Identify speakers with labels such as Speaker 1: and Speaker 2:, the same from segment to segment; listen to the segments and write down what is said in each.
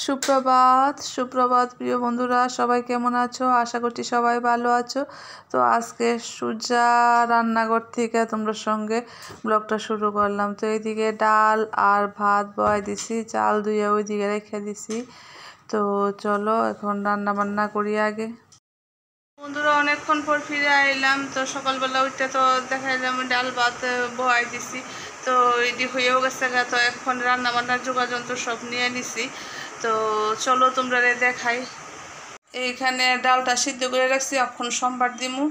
Speaker 1: সুপ্রভাত সুপ্রভাত প্রিয় বন্ধুরা, সবাই কেমন আছো? আশা করছি সবাই ভালো আছো। তো আজকে সুজা রান্নাঘর থেকে তোমরা সঙ্গে ব্লগটা শুরু করলাম। তো এইদিকে ডাল আর ভাত বয়াই দিছি, চাল ধুয়ে ওইদিকে রেখে দিছি। তো চলো এখন রান্না বান্না করি আগে। বন্ধুরা অনেকক্ষণ পর ফিরে আইলাম। তো সকালবেলা উঠতে তো দেখাইলাম ডাল ভাত বয়াই দিছি, তো এটি হয়েও গেছে। তো এখন রান্না বান্নার যোগাযন্ত্র সব নিয়ে নিছি। তো চলো তোমরা দেখাই। এইখানে ডালটা সিদ্ধ করে রাখছি, এখন সোমবার দিমু।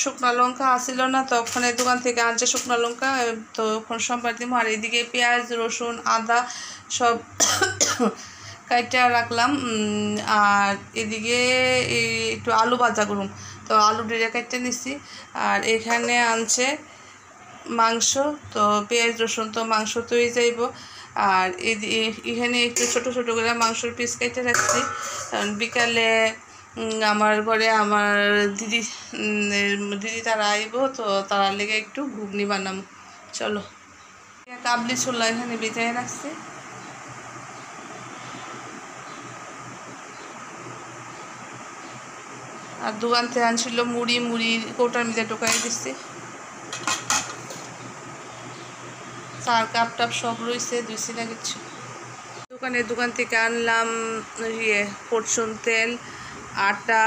Speaker 1: শুকনো লঙ্কা আসিল না, তখন এই দোকান থেকে আনছে শুকনো লঙ্কা, তো এখন সোমবার দিমু। আর এদিকে পেঁয়াজ রসুন আদা সব কাইটা রাখলাম। আর এদিকে একটু আলু ভাজা করুম, তো আলু ডিরে কাটতে নিছি। আর এখানে আনছে মাংস, তো পেঁয়াজ রসুন তো মাংস তৈরি যাইব। আর এখানে একটু ছোট ছোট করে মাংসর পিস কেটে রাখছি। বিকালে আমার ঘরে আমার দিদি দিদি তারা আইব, তো তারা লেগে একটু ঘুগনি বানাম। চলো, কাবলি ছোলা এখানে বেজায় রাখছি। আর দোকান থেকে আনছিল মুড়ি, কৌটার মধ্যে ঢোকাই দিচ্ছি। চার কাপ টাপ সব রয়েছে, দুইছি না কিছু। দোকান থেকে আনলাম ফরচুন তেল, আটা,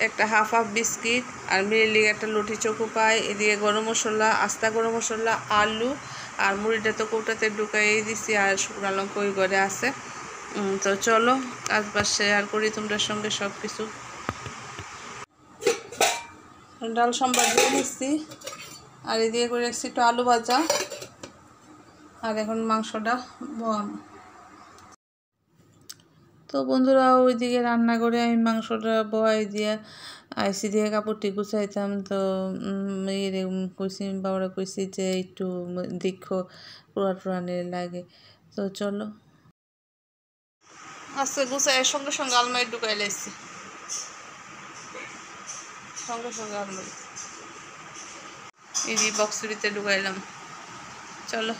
Speaker 1: একটা হাফ বিস্কিট, আর মিলি একটা লুটি চকু পাই। এদিকে গরম মশলা, আস্তা গরম মশলা, আলু আর মুড়িটা তো কৌটাতে ঢুকাই দিছি। আর শুকনো লঙ্কা ওই ঘরে আছে। তো চলো কাজ বাজ শেয়ার করি তোমাদের সঙ্গে সব কিছু। ডাল সম্বার দিয়ে দিচ্ছি, আর এদিকে করে রাখছি একটু আলু ভাজা। আর এখন মাংসটা বসাবো। তো বন্ধুরা ওইদিকে রান্না করে আমি মাংসটা বয়াই দিয়ে আইসি দিয়ে কাপড়টি গুছাইতাম। তো কইছি বাবারা, কইছি যে একটু দেখো পুরানে লাগে। তো চলো আজকে গুছাই সঙ্গে সঙ্গে আলমারি ঢুকাই লাইছি, সঙ্গে সঙ্গে আলমারি এই বক্সরিতে ঢুকাইলাম। চলো,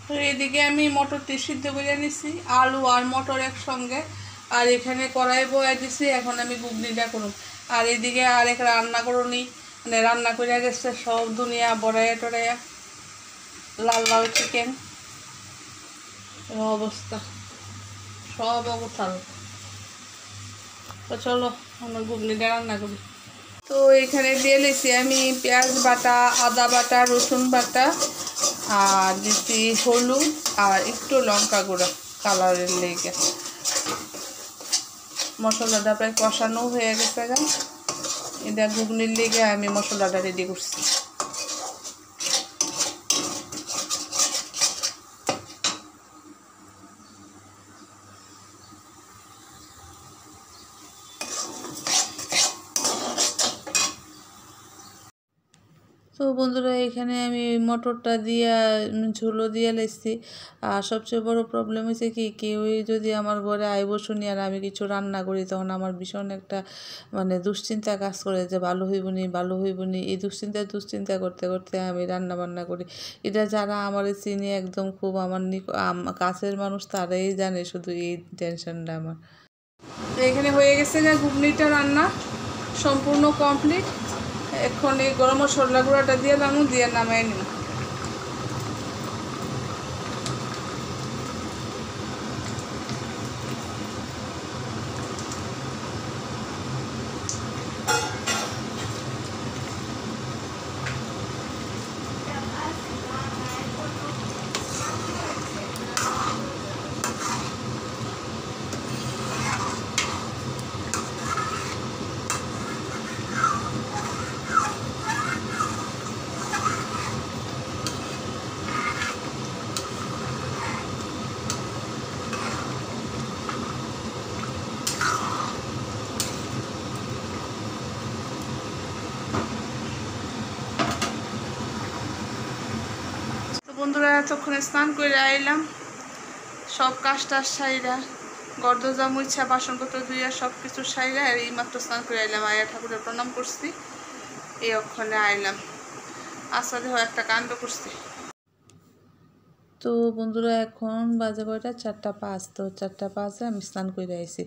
Speaker 1: তো এদিকে আমি মটরটি সিদ্ধ করে নিছি, আলু আর মটর একসঙ্গে। আর এখানে কড়াই বয়াই দিছি, এখন আমি ঘুগনিটা করুন। আর এদিকে আরেক রান্না করুনি, মানে রান্না করে গেছে সব দুনিয়া বড়াইয়া টড়াইয়া, লাল লাল চিকেন অবস্থা, সব অবস্থাল। তো চলো আমরা ঘুগনিটা রান্না করি। তো এখানে দিয়ে লেছি আমি পেঁয়াজ বাটা, আদা বাটা, রসুন বাটা, আর দিচ্ছি হলুদ আর একটু লঙ্কা গুঁড়া কালারের লেগে। মশলাটা প্রায় কষানো হয়ে গেছে। এটা ঘুগনির লেগে আমি মশলাটা রেডি করছি। তো বন্ধুরা এখানে আমি মটরটা দিয়া ঝোলও দিয়ে লেছি। আর সবচেয়ে বড় প্রবলেম হয়েছে কি, কেউই যদি আমার ঘরে আইব শুনি আর আমি কিছু রান্না করি, তখন আমার ভীষণ একটা মানে দুশ্চিন্তা কাজ করে যে ভালো হইব নি। এই দুশ্চিন্তা করতে করতে আমি রান্না বান্না করি। এটা যারা আমার চিনি একদম খুব আমার কাছের মানুষ, তারাই জানে শুধু এই টেনশনটা আমার। এখানে হয়ে গেছে যে ঘুগনিটা রান্না সম্পূর্ণ কমপ্লিট। এখন এই গরম মশলা গুঁড়াটা দিয়ে নামাই নিব। বন্ধুরা এতক্ষণে স্নান করে আইলাম, সব কাজটা সাইরা গর্দজা মুছা বাসনপত্র ধুইয়া সব কিছু সাইরা আর এইমাত্র স্নান করে আইলাম। আয়া ঠাকুরের প্রণাম করছি, এই অক্ষণে আইলাম। আচ্ছা দেখো একটা কাণ্ড করছি। তো তো বন্ধুরা এখন বাজে কয়টা 4:05। তো 4:05 আমি স্নান করে আইছি।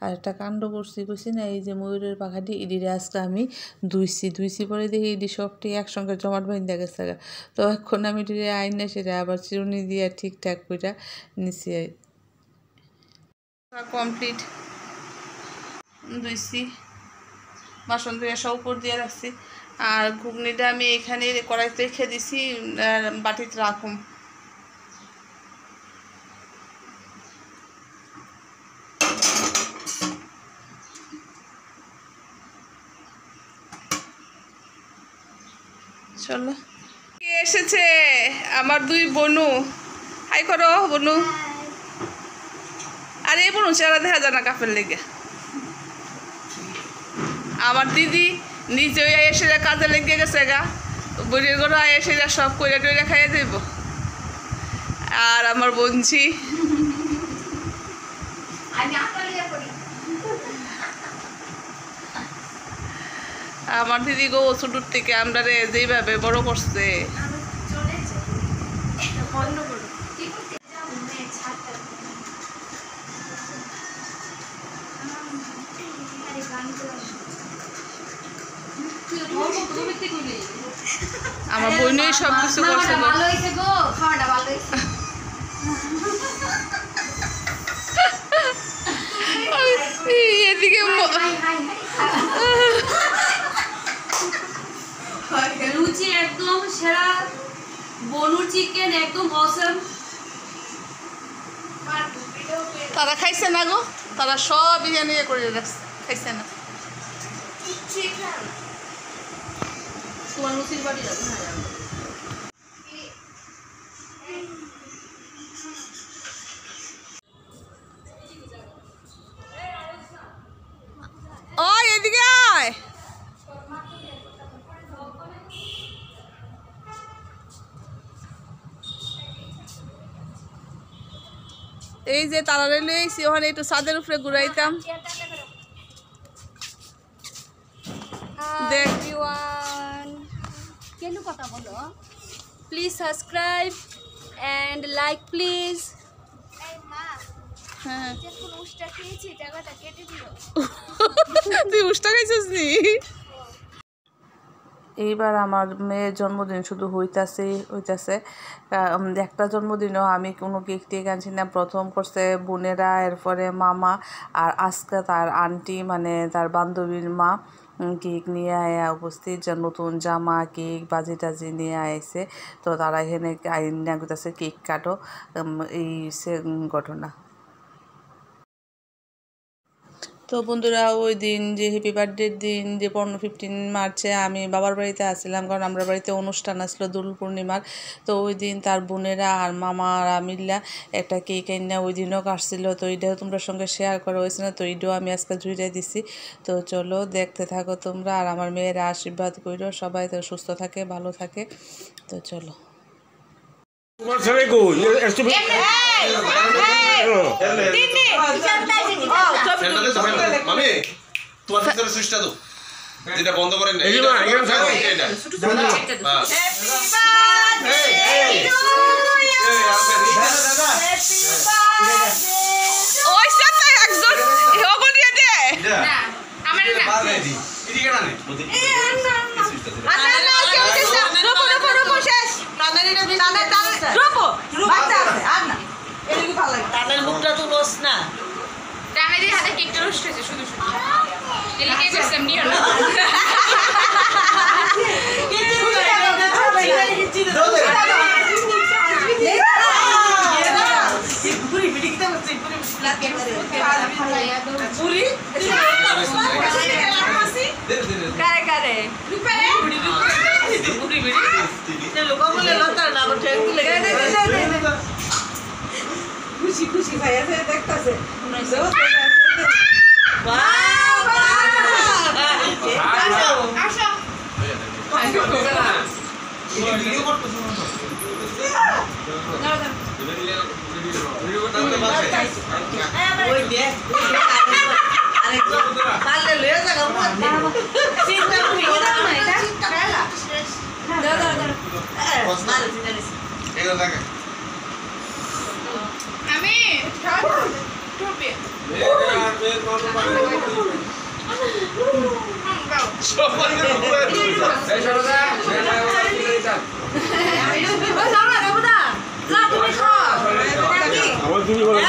Speaker 1: আর একটা কাণ্ড করছি না, এই যে ময়ূরের পাখাটি ইডিরে আজকে আমি ধুইছি পরে দেখি ইডি সবটি একসঙ্গে জমাট বাইন্ধা গেছে। তো এখন আমি ইডিরে আইনা সেটা আবার চিরুনি দিয়ে ঠিকঠাক করে নিছি। কমপ্লিট ধুইছি, বাসন ধুয়ে সব উপর দিয়ে রাখছি। আর ঘুগনিটা আমি এখানে কড়াইতে রেখে দিছি, বাটিতে রাখুম। চলো, কে এসেছে? আমার দুই বনু। হাই করো বনু। আরে এই বনু চেহারা দেখা যায় না কাপের লেগে। আমার দিদি নিচে এসে যা কাজে লেগে গেছে গা, বইয়ের ঘরে এসে যা সব কইরা টইরা খাইয়ে দেব। আর আমার বোনঝি আমার দিদি গো ছোটুর থেকে আমরা রে যেইভাবে বড় করছে। আমার বোনই সব কিছু করছে। এদিকে
Speaker 2: লুচি একদম সেরা, বনুর চিকেন একদম অসম।
Speaker 1: তারা খাইছে না গো, তারা সব বিরিয়ানি করে রাখছে, খাইছে না।
Speaker 2: তোমার লুচির বাড়ি যাবে না?
Speaker 1: ওই এদিকে আয়। এই যে তারা লইলে এসি, ওখানে একটু ছাদের উপরে ঘুরাইতাম।
Speaker 2: কেন কথা বলো? Please subscribe and like please.
Speaker 1: হ্যাঁ,
Speaker 2: কেটে দিও।
Speaker 1: তুই উষ্টা খাইছিস নি? এইবার আমার মেয়ের জন্মদিন শুধু হইতাছে। একটা জন্মদিনও আমি কোনো কেক টেক আনছি না। প্রথম করছে বোনেরা, এরপরে মামা, আর আজকে তার আন্টি মানে তার বান্ধবীর মা কেক নিয়ে আয়া উপস্থিত। যা নতুন জামা, কেক, বাজি টাজি নিয়ে আইছে। তো তারা এখানে আইনা করতেছে কেক কাটো, এই সে ঘটনা। তো বন্ধুরা, ওই দিন যে হ্যাপি বার্থডের দিন যে 15 মার্চে আমি বাবার বাড়িতে আসছিলাম, কারণ আমরা বাড়িতে অনুষ্ঠান আসলো দোল পূর্ণিমার। তো ওই দিন তার বোনেরা আর মামারা মিল্লা একটা কেক এনে ওই দিনও কাটছিল। তো এইটাও তোমরা সঙ্গে শেয়ার করা হয়েছে না, তো এইটাও আমি আজকে জুড়ে দিছি। তো চলো দেখতে থাকো তোমরা, আর আমার মেয়েরা আশীর্বাদ করো সবাই তো সুস্থ থাকে, ভালো থাকে। তো চলো।
Speaker 3: তোমার ছেলে কই?
Speaker 4: মামি তোমার পিছনে সুইচটা দাও, যেটা বন্ধ করেন না।
Speaker 3: এইটা এখানে থাকো।
Speaker 4: এইটা
Speaker 1: ওই সাথে একজন হেগো দিয়ে দে
Speaker 4: না আমার না বারে দি এদিকে না নে
Speaker 1: না কেউ দিছে। রুকো শেষ। নানারিটা দিছে। রুকো বাচ্চা আছে আর না, এদিকে ভালো লাগে।
Speaker 5: তাদের মুখটা তো লস না।
Speaker 2: টামের হাতে কেকটা রোস্ট হয়েছে শুধু এলিকে করছেন নিও না।
Speaker 5: খুশি খুশি ভাই আছে দেখতাছে।
Speaker 4: এগুলো থাকে
Speaker 5: মামি টুপি
Speaker 3: আমার তুমি বলে